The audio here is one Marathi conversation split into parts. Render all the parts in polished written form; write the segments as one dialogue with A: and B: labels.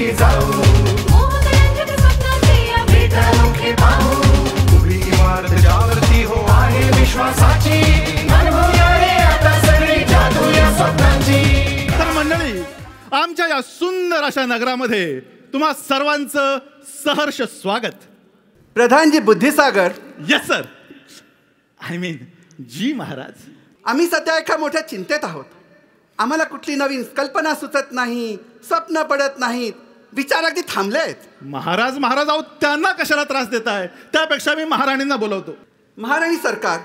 A: मार्गी जाऊ, भेटानोखे पाहू, उभी इमारत ज्यावरती हो आहे विश्वासाची, अनुभवूया रे आता सगळी जादू या स्वप्नांची.
B: तर मंडळी, आमच्या या सुंदर अशा नगरामध्ये तुम्हा सर्वांचं सहर्ष स्वागत.
C: प्रधानजी Buddhisagar.
B: Yes sir. I mean जी महाराज.
C: आम्ही सध्या एका मोठ्या चिंतेत आहोत. आम्हाला कुठली नवीन कल्पना सुचत नाही, स्वप्न पडत नाहीत, विचार अगदी थांबले आहेत.
B: महाराज महाराज आहो, त्यांना कशाला त्रास देताय? त्यापेक्षा मी महाराणींना बोलवतो.
C: महाराणी सरकार,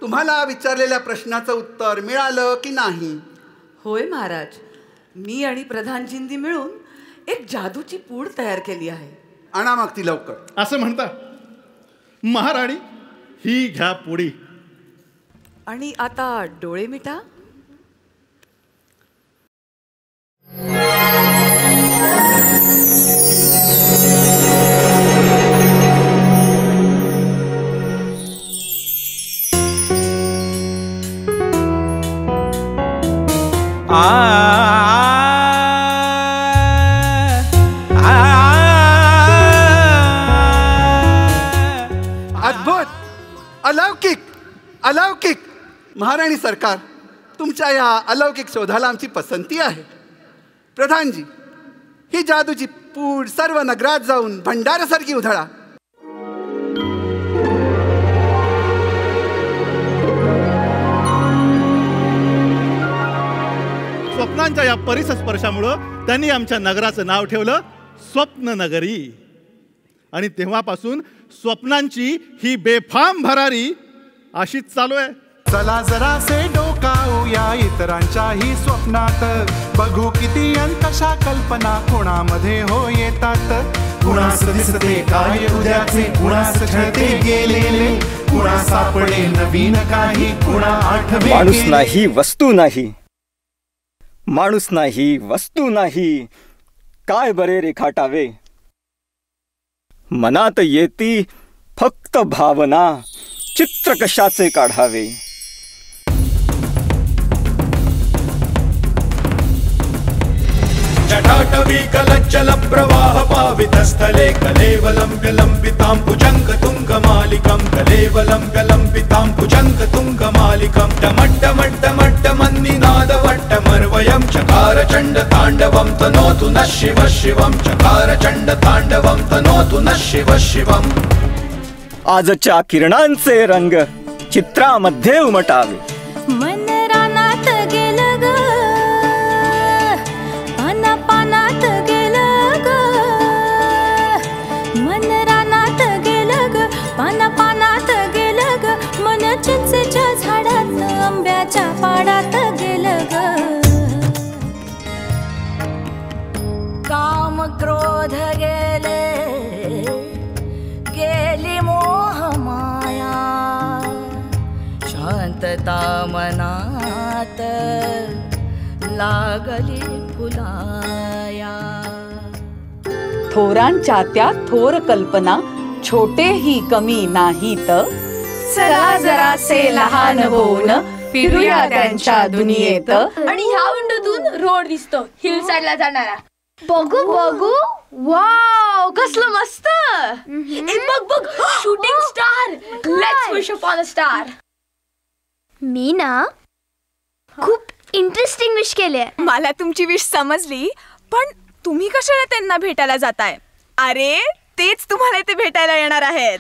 C: तुम्हाला विचारलेल्या प्रश्नाचं उत्तर मिळालं की नाही?
D: होय महाराज, मी आणि प्रधानजींनी मिळून एक जादूची पूड तयार केली आहे.
C: आणा मग ती लवकर.
B: असं म्हणता? महाराणी, ही घ्या पुडी.
D: आणि आता डोळे मिटा.
C: अद्भुत, अलौकिक, अलौकिक. महाराणी सरकार, तुमच्या या अलौकिक शोधाला आमची पसंती आहे. प्रधानजी, ही जादूची पूड सर्व नगरात जाऊन भंडारासारखी उधळा.
B: स्वप्नांच्या या परिसस्पर्शामुळं त्यांनी आमच्या नगराचं नाव ठेवलं स्वप्न नगरी. आणि तेव्हापासून स्वप्नांची ही बेफाम भरारी अशीच चालू आहे.
A: चला जरासे डोकावूया इतरांच्याही स्वप्नात, बघू किती अन कशा कल्पना कोणामध्ये हो येतात. कुणास दिसते काय उद्याचे, कुणास छळते गेलेले, कुणा सापडे नवीन काही, कुणा आठवे.
E: माणूस नाही वस्तू नाही, माणूस नाही वस्तू नाही, काय बरे रेखाटावे. मनात येती फक्त भावना, चित्र कशाचे काढावे.
A: जटाटवी कलच्चल प्रवाह पावितस्थले, कलेवलंब्य लंबितां भुजंग तुंग मालिकं, कलेवलंब्य लंबितां भुजंग तुंग मालिकं. डमड्डमड्डमड्ड मन्निनाद वट्टमर्वयं, चकार चंड तांडवं तनोतु नः शिवः शिवं, चकार चंड तांडवं तनोतु नः शिवः शिवं.
E: आजच्या किरणांचे रंग चित्रामध्ये उमटावे.
F: मन रानात गेलं ग, पानात गेलं ग, मन रानात गेलं ग, पानात गेलं ग, मन चिंचेच्या झाडात आंब्याच्या पाडात गेलं ग. काम क्रोध गेले, गेली मोह माया, शांतता मनात लागली फुलाया.
D: थोरांच्या त्या थोर कल्पना छोटेही कमी नाहीत.
F: चला जरासे लहान होऊन फिरूया त्यांच्या दुनियेत.
G: आणि ह्या विंडोतून रोड दिसतो हिल साइडला जाणारा.
F: बघू बघू, वाव कसलं मस्त.
G: बघ बघ, shooting star. Let's wish upon a star.
F: मी ना खूप इंटरेस्टिंग विश केले.
H: मला तुमची विश समजली, पण तुम्ही कशाला त्यांना भेटायला जाताय? अरे तेच तुम्हाला इथे भेटायला येणार आहेत.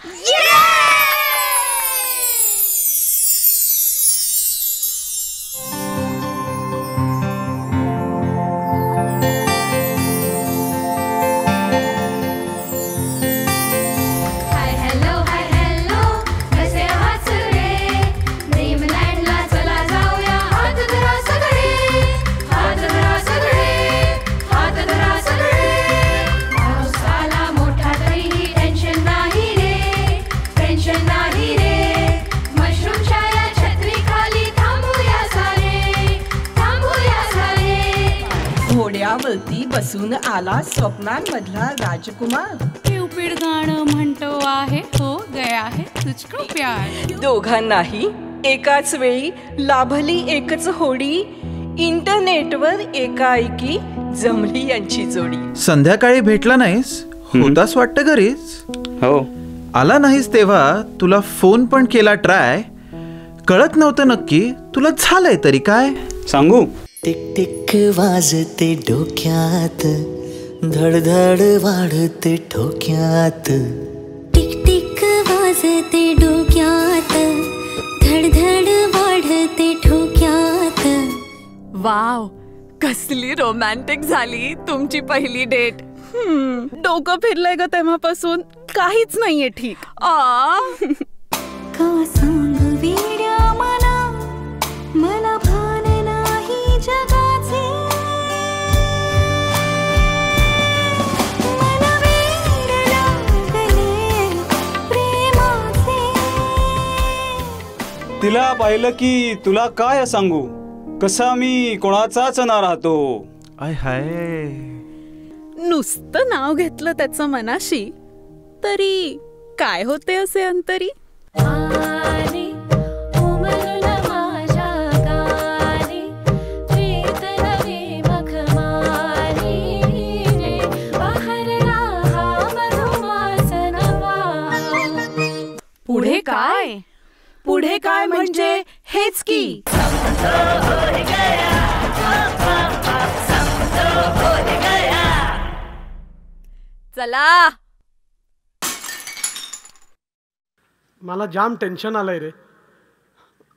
I: घोड्यावरती बसून आला स्वप्नांमधला राजकुमार.
J: क्यूपिड गाणं म्हणतो आहे, हो गया है तुझको प्यार.
H: दोघांनाही एकाच वेळी लाभली एकच होडी,
I: इंटरनेटवर एकाएकी जमली यांची जोडी.
K: संध्याकाळी भेटला नाहीस, होतास वाटतं घरीच.
E: हो.
K: आला नाहीस तेव्हा तुला फोन पण केला ट्राय, कळत नव्हतं नक्की तुला झालंय तरी काय.
E: सांगू?
L: टिक टिक वाजते डोक्यात, धडधड वाढते ठोक्यात.
F: टिक टिक वाजते डोक्यात, धडधड वाढते ठोक्यात.
H: वाव, कसली रोमॅन्टिक झाली तुमची पहिली डेट. डोकं फिरलंय ग तेव्हापासून, काहीच नाहीये ठीक.
F: का सांगू वेड्या मना, मला भान नाही जगाचे. मला वेड लागले प्रेमाचे.
E: तिला पाहिलं की तुला काय सांगू, कसा मी कोणाचाच ना राहतो.
K: आय हाय,
H: नुसतं नाव घेतलं त्याचं मनाशी तरी काय होते असे अंतरी. पुढे काय, पुढे काय म्हणजे हेच की. चला.
M: मला जाम टेन्शन आलंय रे.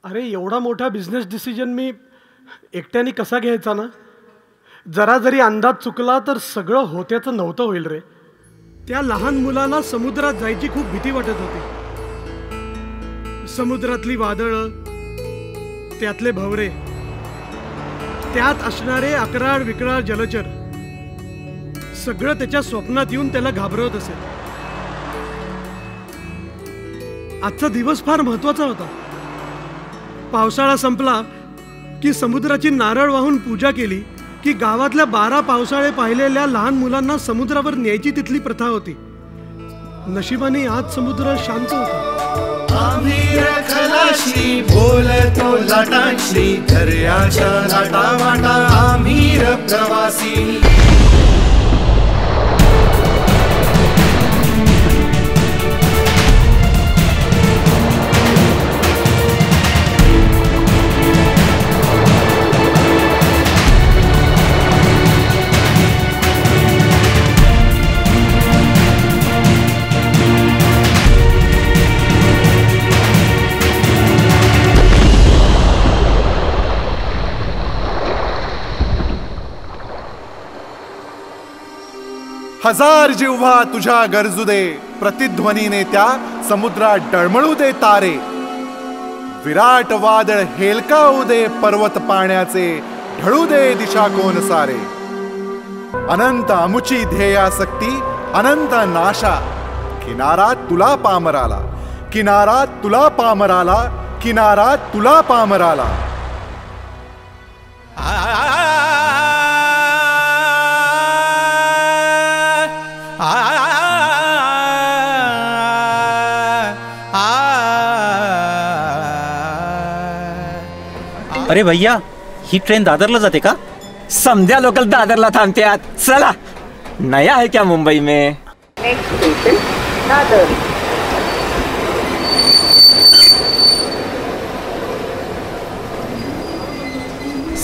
M: अरे एवढा मोठा बिझनेस डिसिजन मी एकट्याने कसा घ्यायचा ना. जरा जरी अंदाज चुकला तर सगळं होत्याचं नव्हतं होईल रे. त्या लहान मुलाला समुद्रात जायची खूप भीती वाटत होती. समुद्रातली वादळं, त्यातले भवरे, त्यात असणारे अकराळ विकराळ जलचर, सगळं त्याच्या स्वप्नात येऊन त्याला घाबरवत असेल. आजचा दिवस फार महत्वाचा होता. पावसाळा संपला की समुद्राची नारळ वाहून पूजा केली की गावातल्या 12 पावसाळे पाहिलेल्या लहान मुलांना समुद्रावर न्यायची तिथली प्रथा होती. नशिबाने आज समुद्र शांत होता.
A: आम्ही खलाशी बोलतो लाटांशी, दर्याच्या लाटा वाटा आम्ही प्रवासी.
N: हजार जिव्हा तुझ्या गरजू दे, प्रतिध्वनीने त्या समुद्रात डळमळू दे तारे. विराट वादळ हेलकावू दे पर्वत पाण्याचे, ढळू दे दिशा कोण सारे. अनंत अमुची ध्येयासक्ती, अनंत नाशा, किनारा तुला पामराला, किनारा तुला पामराला, किनारा तुला पामराला.
E: अरे भैया, ही ट्रेन दादरला जाते का?
O: समध्या लोकल दादरला थांबत्यात. चला. नया है क्या मुंबई में?
P: Next station Dadar.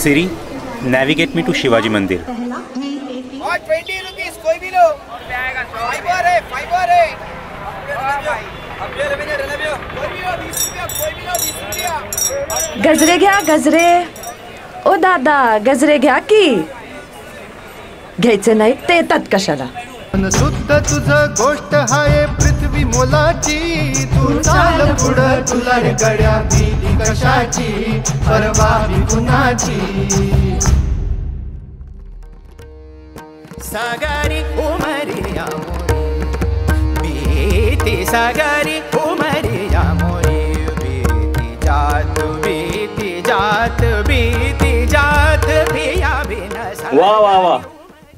E: Siri, navigate me to Shivaji Mandir.
Q: 20 rupees कोई भी लो. फाइबर है, फाइबर है.
D: गजरे घ्या गजरे. ओ दादा गजरे घ्या की. घ्यायचे नाही ते येतात कशाला.
A: शुद्ध तुझं गोष्ट हाय पृथ्वी मोलाची. तू चाल पुढं तुला रे गड्या भीती कशाची, परवा कुणाची.
R: सागरी उमरिया मोरी, बीती सागरी उमरिया मोरी. बीती जात बीती जात बीती जात भिया बिना.
E: वा वा वा,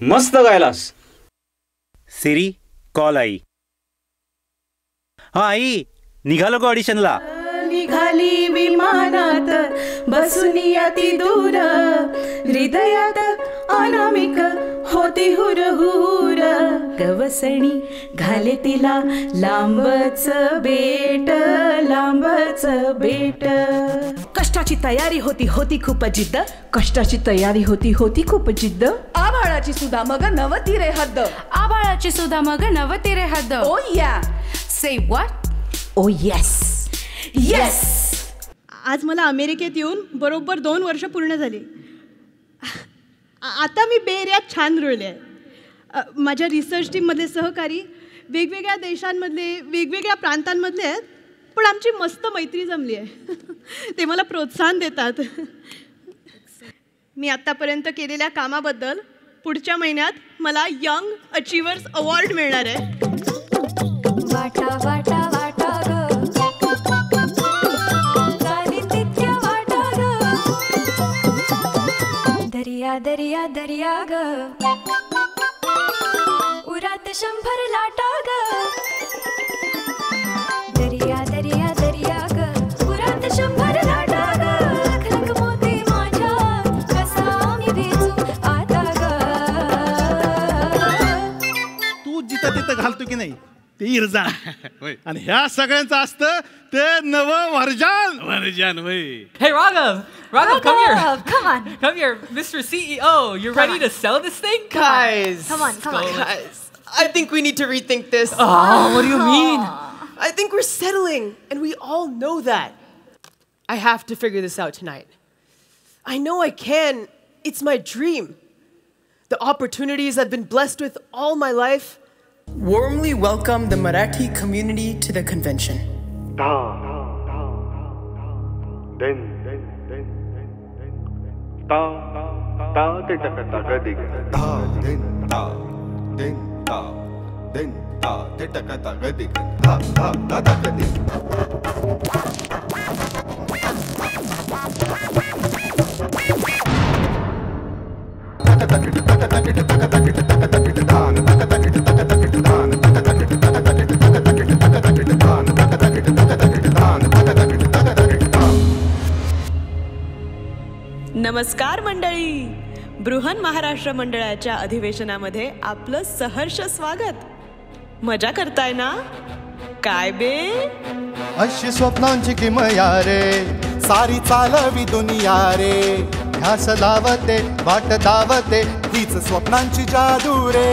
E: मस्त गायलास. सिरी, कॉल आई. हा आई, निघालो का ऑडिशनला?
I: निघालो
S: खाली विमानात बसून अति दूर हृदयात अनामिक होती हुर हुर गवसणी घाले तिला लांबच बेट लांबच बेट कष्टाची तयारी होती खूप जिद्द कष्टाची तयारी होती खूप जिद्द
D: आभाळाची सुद्धा मग नवती रे हद्द
J: आभाळाची सुद्धा मग नवती रे हद्द
D: ओ या
J: से व्हॉट
S: ओ येस येस
T: आज मला अमेरिकेत येऊन बरोबर 2 वर्ष पूर्ण झाली. आता मी बे एरियात छान रुळले आहे. माझ्या रिसर्च टीममधले सहकारी वेगवेगळ्या देशांमधले वेगवेगळ्या प्रांतांमधले आहेत, पण आमची मस्त मैत्री जमली आहे. ते मला प्रोत्साहन देतात. मी आत्तापर्यंत केलेल्या कामाबद्दल पुढच्या महिन्यात मला यंग अचिव्हर्स अवॉर्ड मिळणार आहे.
F: वाटा वाटा वाटा दर्या दर्या दर्या ग उरात 100 लाटा ग दर्या दर्या दर्या ग उरात 100 लाटा ग लख लख मोती माझ्या कसा मी वेचू आता ग
B: तू जिथं तिथं घालतो की नाही ते इरजा आणि ह्या सगळ्यांचं असतं ते नव वर्जन होय.
U: Hey Raghav, come here.
V: Come on.
U: Come here, Mr. CEO. You're ready to sell this thing?
V: Guys. Come on.
W: Guys, I think we need to rethink this.
U: What do you mean?
W: I think we're settling, and we all know that. I have to figure this out tonight. I know I can. It's my dream. The opportunities I've been blessed with all my life. Warmly welcome the Marathi community to the convention.
S: नमस्कार मंडळी. बृहन महाराष्ट्र मंडळाच्या अधिवेशनामध्ये आपलं सहर्ष स्वागत. मजा करताय ना? काय बे
N: अशी स्वप्नांची किमया रे सारी चालवी दुनिया रे ध्यास लावते वाट धावते हीच स्वप्नांची जादू रे.